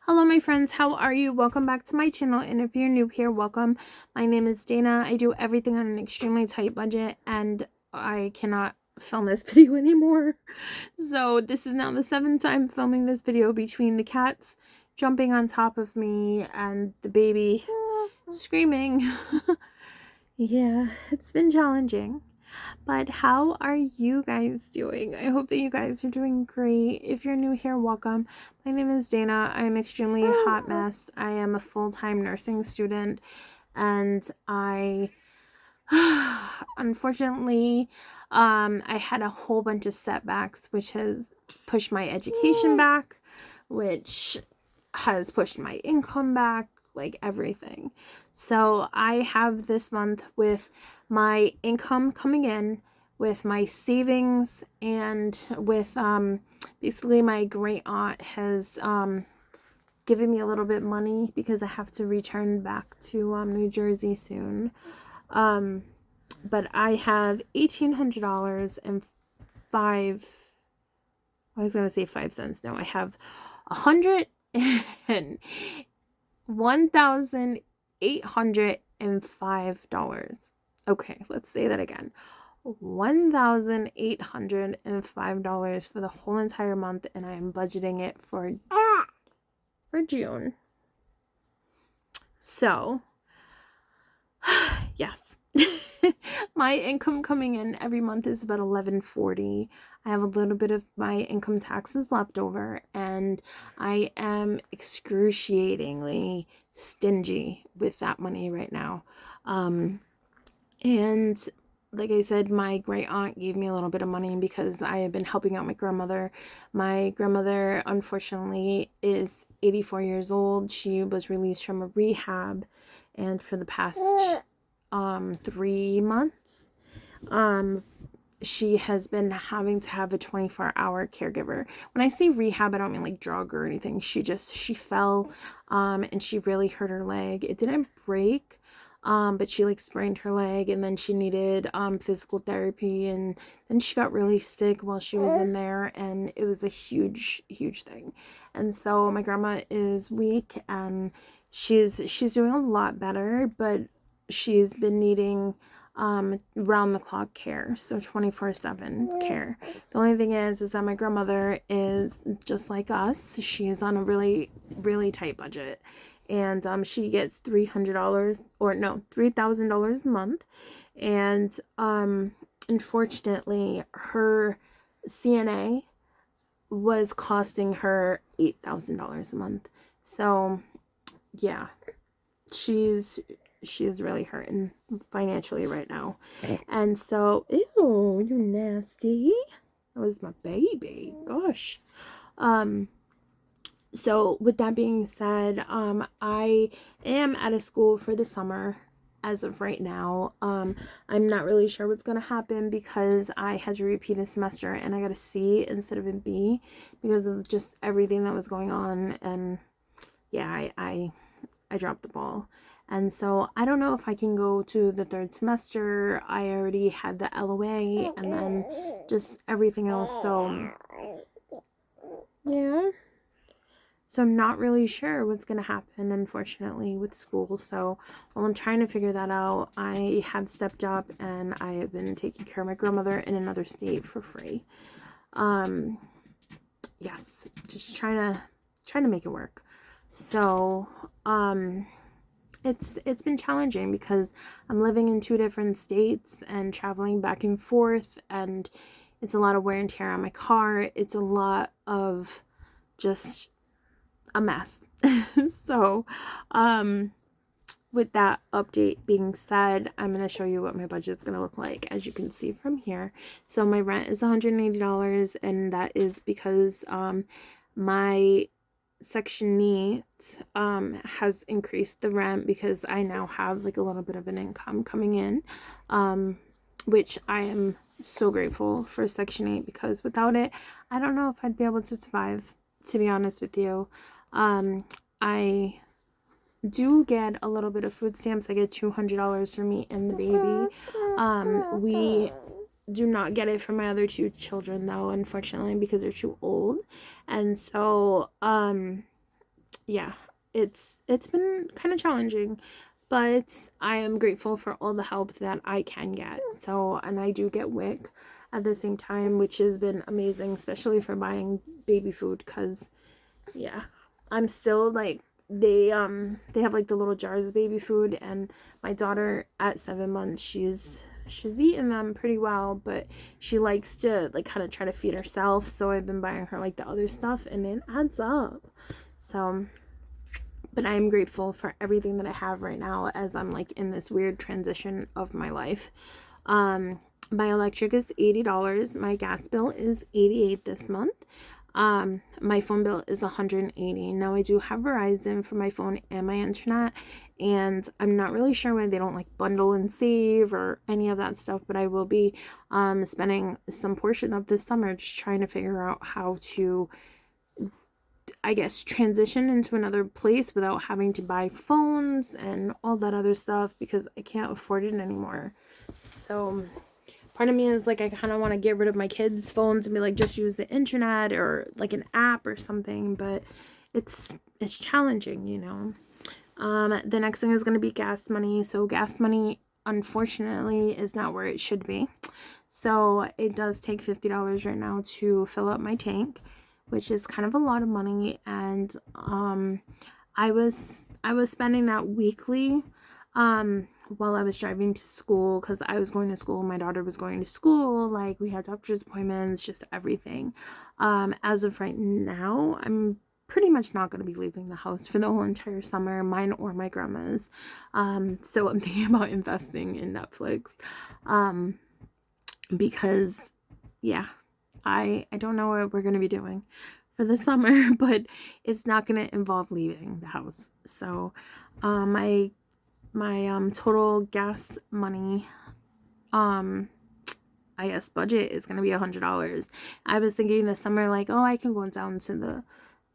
Hello my friends, how are you? Welcome back to my channel, and if you're new here, welcome. My name is Dana. I do everything on an extremely tight budget and I cannot film this video anymore. So this is now the 7th time filming this video between the cats jumping on top of me and the baby screaming. Yeah, it's been challenging. But how are you guys doing? I hope that you guys are doing great. If you're new here, welcome. My name is Dana. I'm extremely hot mess. I am a full-time nursing student, and I unfortunately I had a whole bunch of setbacks, which has pushed my education back, which has pushed my income back, like everything. So I have this month with my income coming in, with my savings, and with basically my great aunt has given me a little bit of money because I have to return back to New Jersey soon. But I have $1,800 and I was gonna say 5 cents. No, I have $101,805. Okay, let's say that again. $1,805 for the whole entire month, and I am budgeting it for June. So, yes. My income coming in every month is about $11.40. I have a little bit of my income taxes left over, and I am excruciatingly stingy with that money right now. And like I said, my great aunt gave me a little bit of money because I have been helping out my grandmother. My grandmother, unfortunately, is 84 years old. She was released from a rehab, and for the past 3 months, she has been having to have a 24-hour caregiver. When I say rehab, I don't mean like drug or anything. She fell, and she really hurt her leg. It didn't break, but she like sprained her leg, and then she needed physical therapy, and then she got really sick while she was in there, and it was a huge thing. And so my grandma is weak, and she's doing a lot better, but she's been needing round the clock care, so 24/7 care. The only thing is that my grandmother is just like us. She is on a really tight budget, and she gets $300 or no $3,000 a month, and unfortunately her CNA was costing her $8,000 a month. So yeah, she's really hurting financially right now. And so, ew, you nasty. That was my baby. Gosh. So with that being said, I am out of school for the summer as of right now. I'm not really sure what's going to happen because I had to repeat a semester and I got a C instead of a B because of just everything that was going on. And yeah, I dropped the ball. And so I don't know if I can go to the 3rd semester. I already had the LOA and then just everything else. So yeah. So I'm not really sure what's going to happen, unfortunately, with school. So while I'm trying to figure that out, I have stepped up and I have been taking care of my grandmother in another state for free. Yes, just trying to make it work. So, it's been challenging because I'm living in 2 different states and traveling back and forth, and it's a lot of wear and tear on my car. It's a lot of just a mess. So, with that update being said, I'm going to show you what my budget's going to look like, as you can see from here. So my rent is $180, and that is because my Section 8 has increased the rent because I now have like a little bit of an income coming in, which I am so grateful for Section 8 because without it, I don't know if I'd be able to survive, to be honest with you. I do get a little bit of food stamps. I get $200 for me and the baby. We do not get it for my other 2 children though, unfortunately, because they're too old. And so yeah, it's been kind of challenging, but I am grateful for all the help that I can get. So, and I do get WIC at the same time, which has been amazing, especially for buying baby food, because yeah, I'm still like, they have like the little jars of baby food, and my daughter at 7 months, she's eating them pretty well, but she likes to like kind of try to feed herself, so I've been buying her like the other stuff, and it adds up. So, but I'm grateful for everything that I have right now, as I'm like in this weird transition of my life. My electric is $80. My gas bill is $88 this month. My phone bill is $180. Now I do have Verizon for my phone and my internet, and I'm not really sure why they don't like bundle and save or any of that stuff, but I will be spending some portion of this summer just trying to figure out how to, I guess, transition into another place without having to buy phones and all that other stuff, because I can't afford it anymore. So part of me is like, I kind of want to get rid of my kids' phones and be like, just use the internet or like an app or something, but it's challenging, you know. The next thing is going to be gas money. So gas money, unfortunately, is not where it should be. So it does take $50 right now to fill up my tank, which is kind of a lot of money. And I was spending that weekly while I was driving to school, because I was going to school, my daughter was going to school, like we had doctor's appointments, just everything. As of right now, I'm pretty much not going to be leaving the house for the whole entire summer, mine or my grandma's. So I'm thinking about investing in Netflix, because yeah, I don't know what we're going to be doing for the summer, but it's not going to involve leaving the house. So my total gas money, I guess budget is going to be $100. I was thinking this summer, like, oh, I can go down to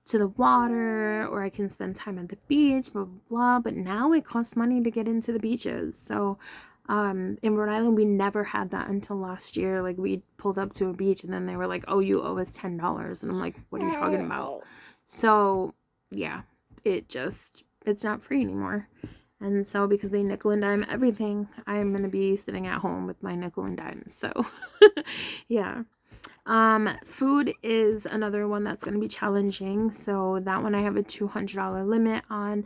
the water, or I can spend time at the beach, blah blah blah. But now it costs money to get into the beaches. So in Rhode Island, we never had that until last year. Like, we pulled up to a beach, and then they were like, oh, you owe us $10. And I'm like, what are you talking about? So yeah, it's not free anymore. And so, because they nickel and dime everything, I'm going to be sitting at home with my nickel and dime. So, yeah. Food is another one that's going to be challenging. So, that one I have a $200 limit on.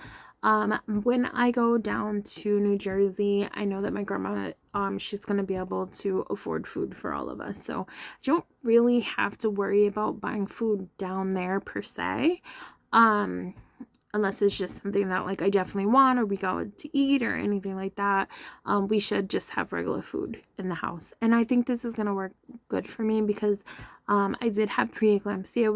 When I go down to New Jersey, I know that my grandma, she's going to be able to afford food for all of us. So, I don't really have to worry about buying food down there per se. Unless it's just something that like I definitely want, or we go to eat or anything like that. We should just have regular food in the house. And I think this is going to work good for me, because I did have preeclampsia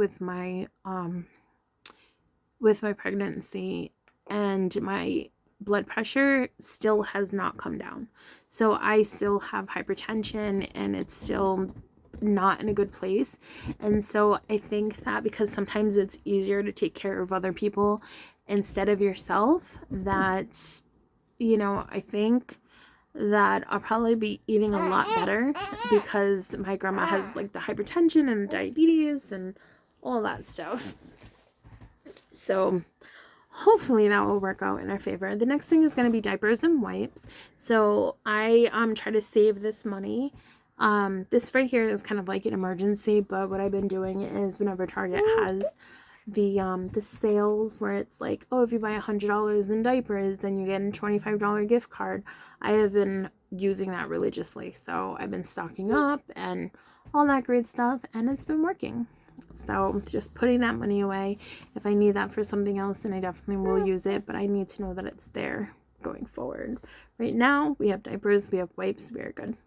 with my pregnancy, and my blood pressure still has not come down. So I still have hypertension, and it's still not in a good place. And so I think that because sometimes it's easier to take care of other people instead of yourself, that, you know, I think that I'll probably be eating a lot better, because my grandma has like the hypertension and diabetes and all that stuff. So hopefully that will work out in our favor. The next thing is going to be diapers and wipes. So I try to save this money. This right here is kind of like an emergency, but what I've been doing is, whenever Target has the sales where it's like, oh, if you buy $100 in diapers, then you get a $25 gift card, I have been using that religiously. So I've been stocking up and all that great stuff, and it's been working. So just putting that money away. If I need that for something else, then I definitely will use it, but I need to know that it's there going forward. Right now, we have diapers, we have wipes, we are good.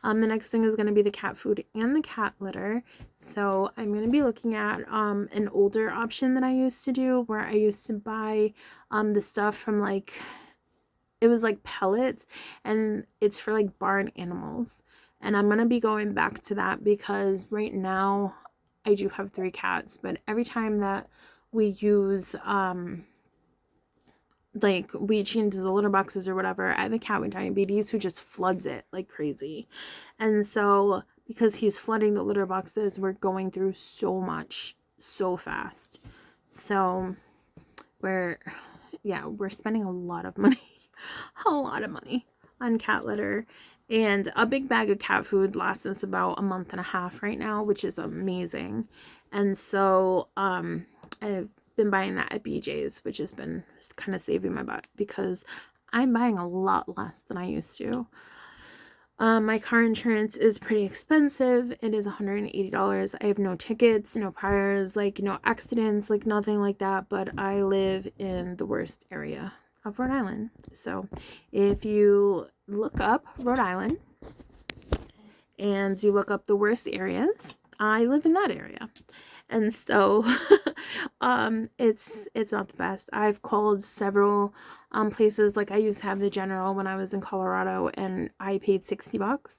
The next thing is going to be the cat food and the cat litter. So I'm going to be looking at an older option that I used to do, where I used to buy the stuff from like, it was like pellets, and it's for like barn animals. And I'm going to be going back to that, because right now I do have 3 cats, but every time that we use like we change the litter boxes or whatever, I have a cat with diabetes who just floods it like crazy. And so because he's flooding the litter boxes, we're going through so much so fast. So we're spending a lot of money, a lot of money on cat litter. And a big bag of cat food lasts us about a month and a half right now, which is amazing. And so I've been buying that at BJ's, which has been kind of saving my butt because I'm buying a lot less than I used to. My car insurance is pretty expensive. It is $180. I have no tickets, no priors, like no accidents, like nothing like that. But I live in the worst area of Rhode Island. So if you look up Rhode Island and you look up the worst areas, I live in that area. And so it's not the best. I've called several places. Like I used to have the General when I was in Colorado, and I paid $60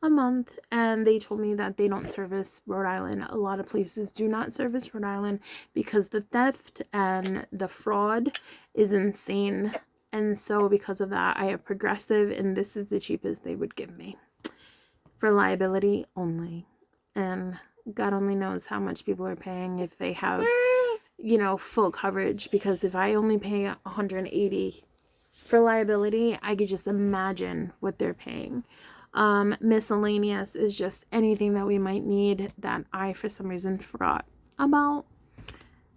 a month, and they told me that they don't service Rhode Island. A lot of places do not service Rhode Island because the theft and the fraud is insane. And so because of that, I have Progressive, and this is the cheapest they would give me for liability only. And God only knows how much people are paying if they have, full coverage. Because if I only pay $180 for liability, I could just imagine what they're paying. Miscellaneous is just anything that we might need that I, for some reason, forgot about.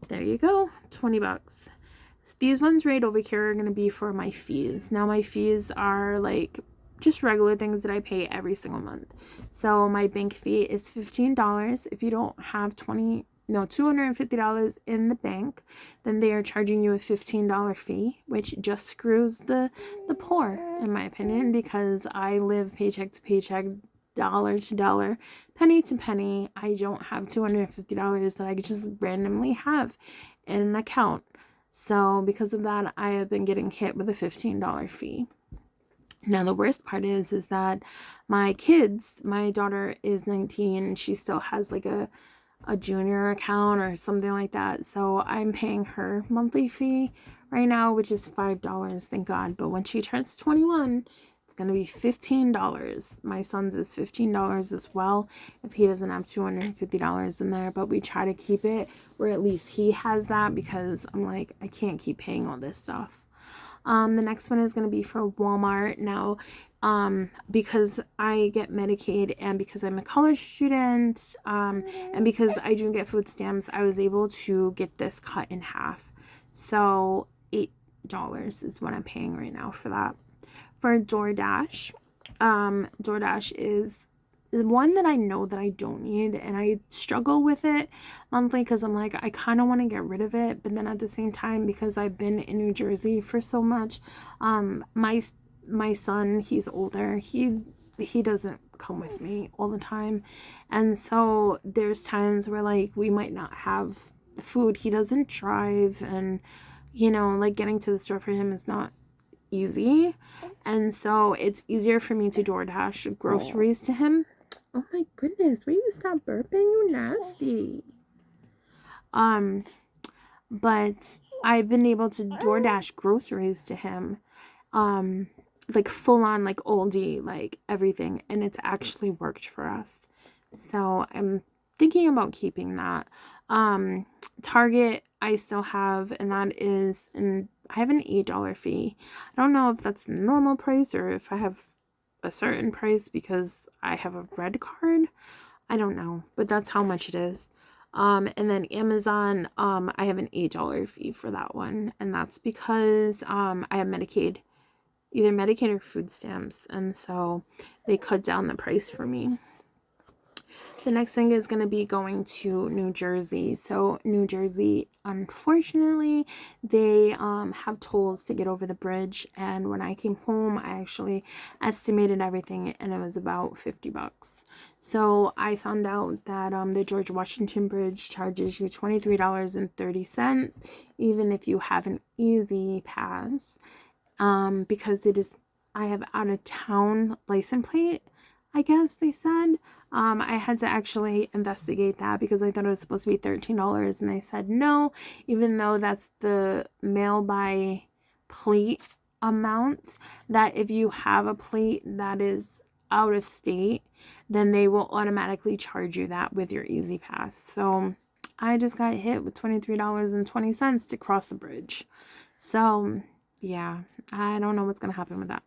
There you go, $20. These ones right over here are going to be for my fees. Now, my fees are like just regular things that I pay every single month. So my bank fee is $15. If you don't have $250 in the bank, then they are charging you a $15 fee, which just screws the poor, in my opinion, because I live paycheck to paycheck, dollar to dollar, penny to penny. I don't have $250 that I could just randomly have in an account. So because of that, I have been getting hit with a $15 fee. Now, the worst part is that my daughter is 19, and she still has like a junior account or something like that. So I'm paying her monthly fee right now, which is $5, thank God. But when she turns 21, it's going to be $15. My son's is $15 as well if he doesn't have $250 in there. But we try to keep it where at least he has that, because I'm like, I can't keep paying all this stuff. The next one is going to be for Walmart. Now, because I get Medicaid, and because I'm a college student, and because I do get food stamps, I was able to get this cut in half. So $8 is what I'm paying right now for that. For DoorDash, DoorDash is the one that I know that I don't need, and I struggle with it monthly because I'm like, I kind of want to get rid of it, but then at the same time, because I've been in New Jersey for so much, my son, he's older, he doesn't come with me all the time, and so there's times where like we might not have food. He doesn't drive, and like getting to the store for him is not easy, and so it's easier for me to DoorDash groceries to him. Oh my goodness, will you stop burping? You nasty. But I've been able to DoorDash groceries to him, like full on, like Aldi, like everything, and it's actually worked for us. So I'm thinking about keeping that. Target I still have, and that is, and I have an $8 fee. I don't know if that's the normal price or if I have a certain price because I have a red card. I don't know, but that's how much it is. And then Amazon, I have an $8 fee for that one, and that's because I have Medicaid, either Medicaid or food stamps, and so they cut down the price for me. The next thing is going to be going to New Jersey. So New Jersey, unfortunately, they have tolls to get over the bridge. And when I came home, I actually estimated everything, and it was about $50. So I found out that the George Washington Bridge charges you $23.30, even if you have an Easy Pass, because I have out of town license plate, I guess they said. I had to actually investigate that because I thought it was supposed to be $13, and they said no, even though that's the mail by plate amount, that if you have a plate that is out of state, then they will automatically charge you that with your Easy Pass. So I just got hit with $23.20 to cross the bridge. So, yeah, I don't know what's going to happen with that.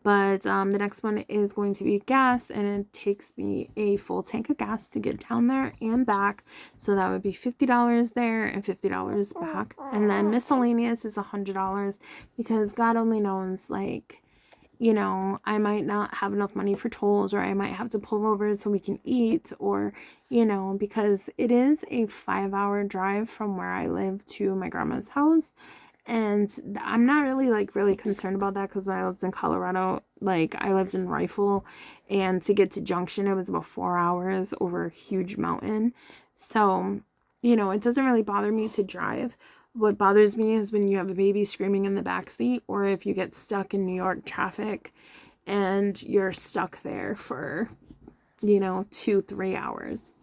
But the next one is going to be gas, and it takes me a full tank of gas to get down there and back. So that would be $50 there and $50 back. And then miscellaneous is $100 because God only knows, like, you know, I might not have enough money for tolls, or I might have to pull over so we can eat, or, you know, because it is a 5-hour drive from where I live to my grandma's house. And I'm not really concerned about that, because when I lived in Colorado, like, I lived in Rifle, and to get to Junction, it was about 4 hours over a huge mountain. So, you know, it doesn't really bother me to drive. What bothers me is when you have a baby screaming in the backseat, or if you get stuck in New York traffic and you're stuck there for, you know, 2-3 hours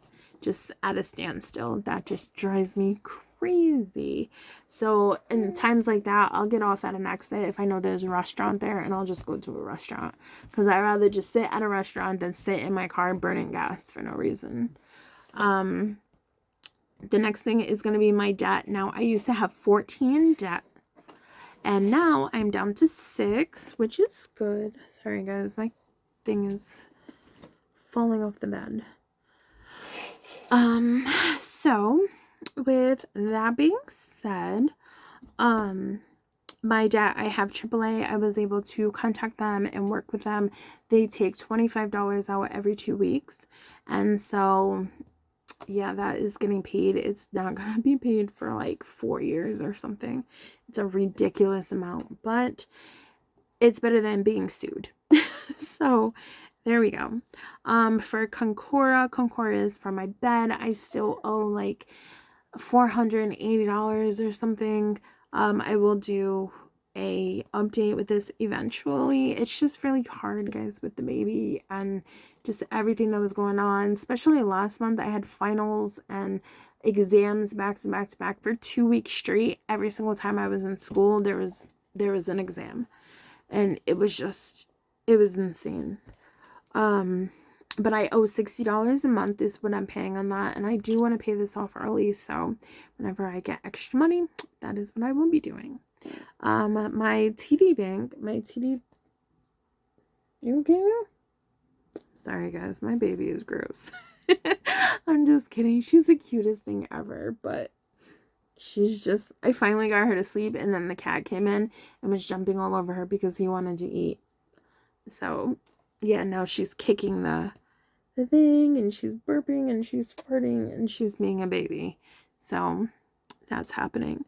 just at a standstill. That just drives me crazy. So in times like that, I'll get off at an exit if I know there's a restaurant there, and I'll just go to a restaurant, because I'd rather just sit at a restaurant than sit in my car burning gas for no reason. The next thing is going to be my debt. Now, I used to have 14 debt, and now I'm down to 6, which is good. Sorry, guys. My thing is falling off the bed. So, with that being said, my debt, I have AAA. I was able to contact them and work with them. They take $25 out every 2 weeks. And so, yeah, that is getting paid. It's not going to be paid for like 4 years or something. It's a ridiculous amount, but it's better than being sued. So there we go. For Concora is for my bed. I still owe like $480 or something. I will do a update with this eventually. It's just really hard, guys, with the baby and just everything that was going on. Especially last month, I had finals and exams back to back to back for 2 weeks straight. Every single time I was in school, there was an exam, and it was insane. But I owe $60 a month is what I'm paying on that, and I do want to pay this off early, so whenever I get extra money, that is what I will be doing. My TD bank, you okay? Sorry, guys, my baby is gross. I'm just kidding. She's the cutest thing ever, but I finally got her to sleep, and then the cat came in and was jumping all over her because he wanted to eat. So, yeah, now she's kicking the thing, and she's burping, and she's farting, and she's being a baby. So, that's happening.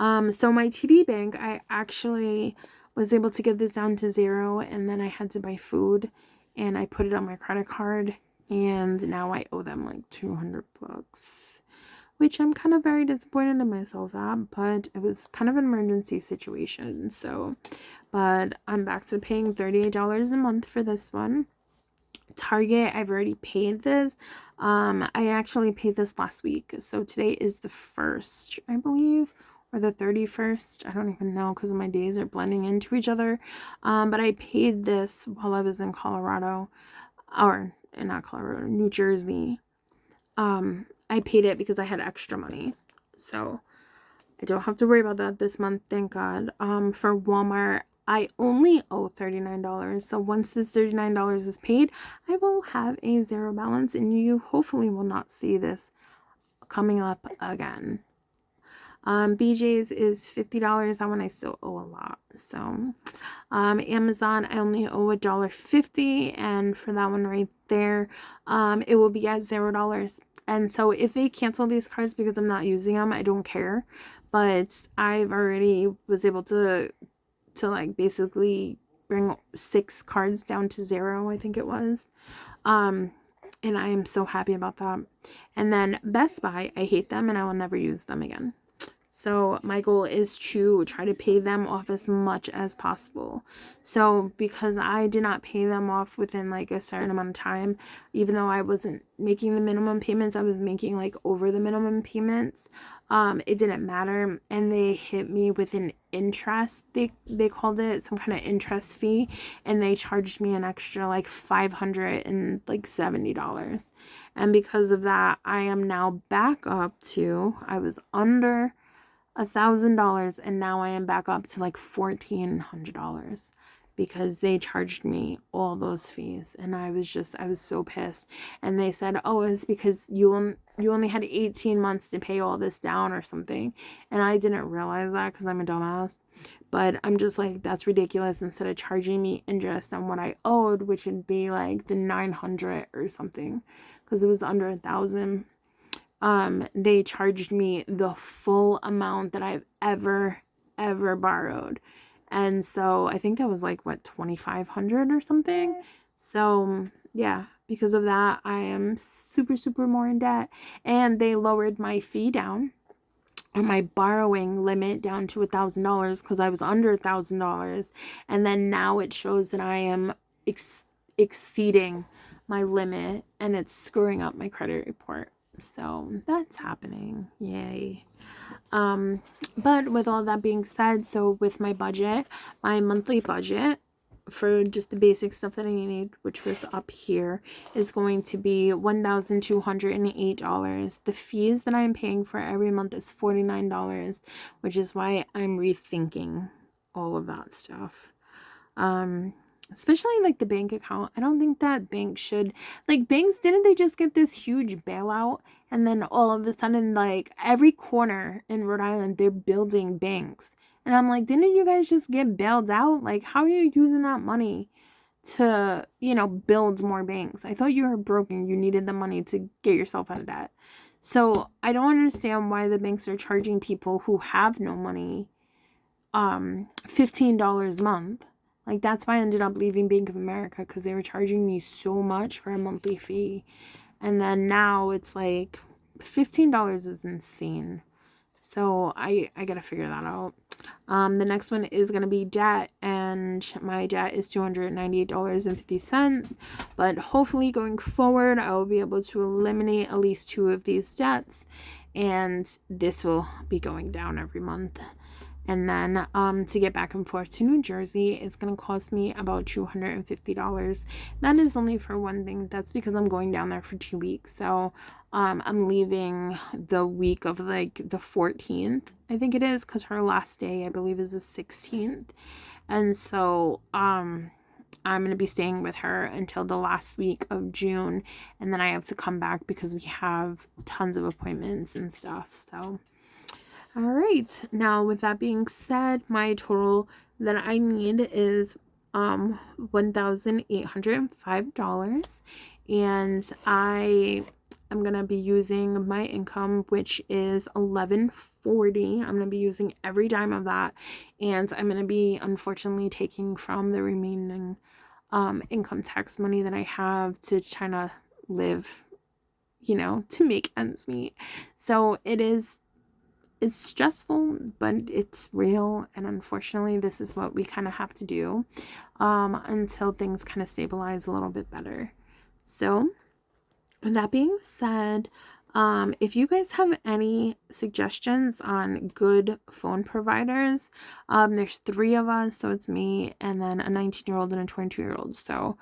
So my TD bank, I actually was able to get this down to 0, and then I had to buy food, and I put it on my credit card, and now I owe them like $200, which I'm kind of very disappointed in myself at, but it was kind of an emergency situation. So, but I'm back to paying $38 a month for this one. Target, I've already paid this. I actually paid this last week, so today is the 1st, I believe, or the 31st. I don't even know, because my days are blending into each other. But I paid this while I was in Colorado, or not Colorado, New Jersey. I paid it because I had extra money, so I don't have to worry about that this month, thank God. For Walmart, I only owe $39, so once this $39 is paid, I will have a 0 balance, and you hopefully will not see this coming up again. BJ's is $50. That one I still owe a lot. So, Amazon, I only owe $1.50, and for that one right there, it will be at $0. And so if they cancel these cards because I'm not using them, I don't care. But I've already was able to like basically bring 6 cards down to 0, I think it was. And I am so happy about that. And then Best Buy, I hate them, and I will never use them again. So my goal is to try to pay them off as much as possible. So because I did not pay them off within like a certain amount of time, even though I wasn't making the minimum payments, I was making like over the minimum payments. It didn't matter, and they hit me with an interest. They called it some kind of interest fee, and they charged me an extra like $570. And because of that, I am now back up to, I was under $1,000, and now I am back up to like $1,400 because they charged me all those fees. And I was so pissed. And they said, oh, it's because you only had 18 months to pay all this down or something. And I didn't realize that because I'm a dumbass. But I'm just like, that's ridiculous. Instead of charging me interest on what I owed, which would be like the 900 or something, because it was under 1,000. They charged me the full amount that I've ever borrowed. And so I think that was like, what, 2,500 or something. So yeah, because of that, I am super more in debt. And they lowered my fee down, or my borrowing limit down to $1,000, because I was under $1,000. And then now it shows that I am exceeding my limit, and it's screwing up my credit report. So that's happening. Yay. But with all that being said, so with my budget, my monthly budget for just the basic stuff that I need, which was up here, is going to be $1,208. The fees that I'm paying for every month is $49, which is why I'm rethinking all of that stuff. Especially like the bank account. I don't think that banks should, like, banks, didn't they just get this huge bailout? And then all of a sudden, like, every corner in Rhode Island, they're building banks. And I'm like, didn't you guys just get bailed out? Like, how are you using that money to, build more banks? I thought you were broken. You needed the money to get yourself out of debt. So I don't understand why the banks are charging people who have no money $15 a month. Like, that's why I ended up leaving Bank of America, because they were charging me so much for a monthly fee. And then now it's like $15 is insane. So I gotta figure that out. The next one is gonna be debt, and my debt is $298.50. But hopefully going forward, I will be able to eliminate at least 2 of these debts, and this will be going down every month. And then to get back and forth to New Jersey, it's going to cost me about $250. That is only for one thing. That's because I'm going down there for 2 weeks. So I'm leaving the week of like the 14th, I think it is, because her last day, I believe, is the 16th. And so I'm going to be staying with her until the last week of June. And then I have to come back because we have tons of appointments and stuff. So all right, now with that being said, my total that I need is $1,805, and I am gonna be using my income, which is $1,140. I'm gonna be using every dime of that, and I'm gonna be unfortunately taking from the remaining income tax money that I have to try to live, to make ends meet. So it's stressful, but it's real, and unfortunately this is what we kind of have to do until things kind of stabilize a little bit better. So with that being said, if you guys have any suggestions on good phone providers, there's 3 of us, so it's me and then a 19-year-old and a 22-year-old. So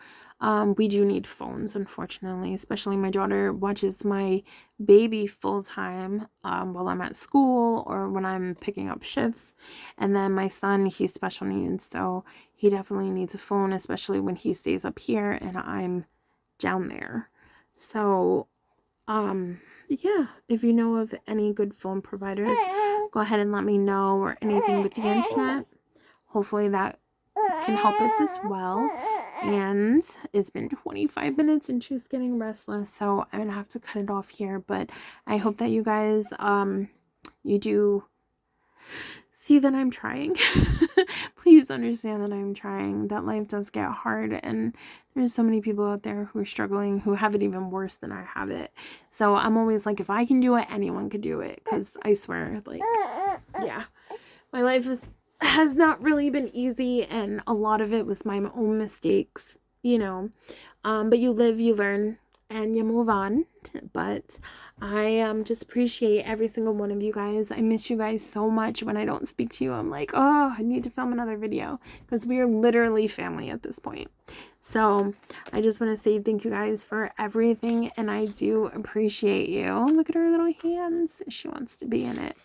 we do need phones, unfortunately, especially my daughter watches my baby full time while I'm at school or when I'm picking up shifts. And then my son, he's special needs, so he definitely needs a phone, especially when he stays up here and I'm down there. So yeah, if you know of any good phone providers, go ahead and let me know, or anything with the internet. Hopefully that can help us as well. And it's been 25 minutes and she's getting restless, so I'm gonna have to cut it off here. But I hope that you guys you do see that I'm trying. please understand that I'm trying, that life does get hard, and there's so many people out there who are struggling, who have it even worse than I have it. So I'm always like, if I can do it, anyone could do it, because I swear, like, yeah, my life has not really been easy, and a lot of it was my own mistakes, you know, but you live, you learn, and you move on. But I just appreciate every single one of you guys. I miss you guys so much. When I don't speak to you, I'm like, oh, I need to film another video, because we are literally family at this point. So I just want to say thank you guys for everything, and I do appreciate you. Look at her little hands. She wants to be in it.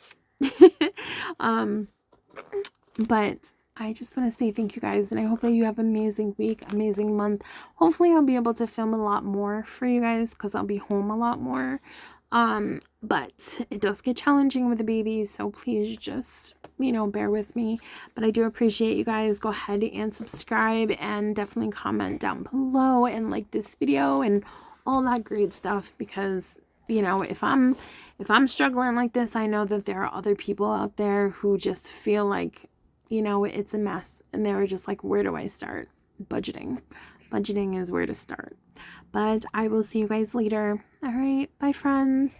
But I just want to say thank you guys, and I hope that you have an amazing week, amazing month. Hopefully I'll be able to film a lot more for you guys, because I'll be home a lot more. But it does get challenging with the baby, so please just, you know, bear with me. But I do appreciate you guys. Go ahead and subscribe, and definitely comment down below and like this video and all that great stuff, because, you know, if I'm struggling like this, I know that there are other people out there who just feel like, you know, it's a mess, and they were just like, where do I start? Budgeting is where to start. But I will see you guys later. All right, bye friends.